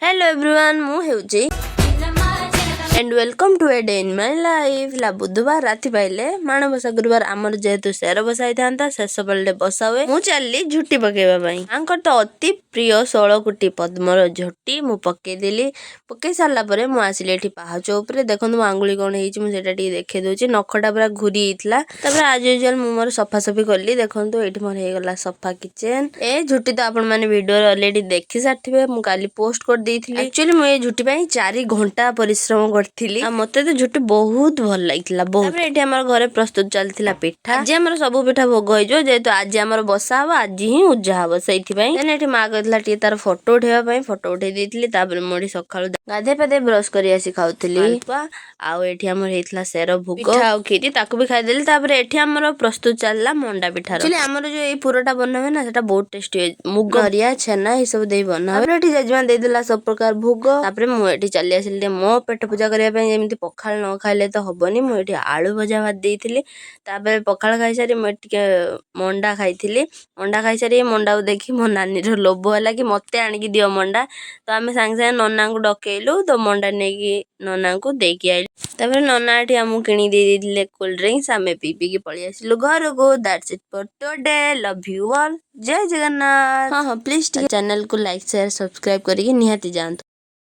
Hello everyone मु हेउची and welcome to a day in my life ला बुधवार राति पाइले माणबसा गुरुवार आमर जेहेतु शेर बसाई था शेष बल्ले बसा हुए मु चलली झुटी पकेबा तो अति प्रिय 16 कोटी पद्मर झुटी मु पकेदेली पकई सारा पर मु आसिली एठी पाहाच ऊपर देखो मो आंगुली कौन होईची मु सेटा टिके देखे दउची नखटा पूरा घुरी हितला तापर आज यूजुअल मु मोर सफा सफी करली देखंतु एठी मोर हे गला सफा किचन ए झुटी तो आपण माने वीडियो ऑलरेडी देखि सारथिबे मु काली पोस्ट कर देइथिली एक्चुअली मु ए झुटी पई 4 घंटा परिश्रम करथिली आ मते तो झुटी बहुत भल लागितला बहुत तापर एठी हमर घरे प्रस्तुत चलथिला पिठा आज हमर सब पिठा भोग होइजो जेहेतु आज हमर बसा हबो आज ही उज्जा हबो सेइथि पई देन एठी मा कहतला टी तार फोटो उठेबा पई फोटो उठे देइथिली तापर मोडी सखाळु गाधे पाधे ब्रश करी आसी खाउथिली आउ एठी हमर हेतला सेरो भोग पिठा आ खीरी ताकू भी खाइ देली तापर एठी हमर प्रस्तुत चलला मंडा पिठा एक्चुअली हमर जो ए पुरोटा बनवे ना सेटा बहुत टेस्टी मुग नरिया छेना ए सब देई बना तापर एठी जजमान देई देला सब प्रकार भोग तापर मु एठी चली आसिली मो पेट पूजा करिया पई जेमिति पखाल न खाइले तो हबनी मु एठी आलू भजा भात देइथिली तापर पखाल खाइ सारी मु एठी मंडा खाइसारी मंडा को देखि मो नानी रो लोभ होला कि मते आनि कि दियो मंडा तो आमे सांग सांग नन्ना को डकेइलु तो मंडा नेकी नन्ना को देकी आइलु तापर नन्ना एठी हमु किनी दे दिले कोल्ड ड्रिंक्स आमे पी पी के पळी आसिलु घर को that's it for today love you all जय जगन्नाथ हां प्लीज चैनल को लाइक शेयर सब्सक्राइब करिके निहाती जानतु।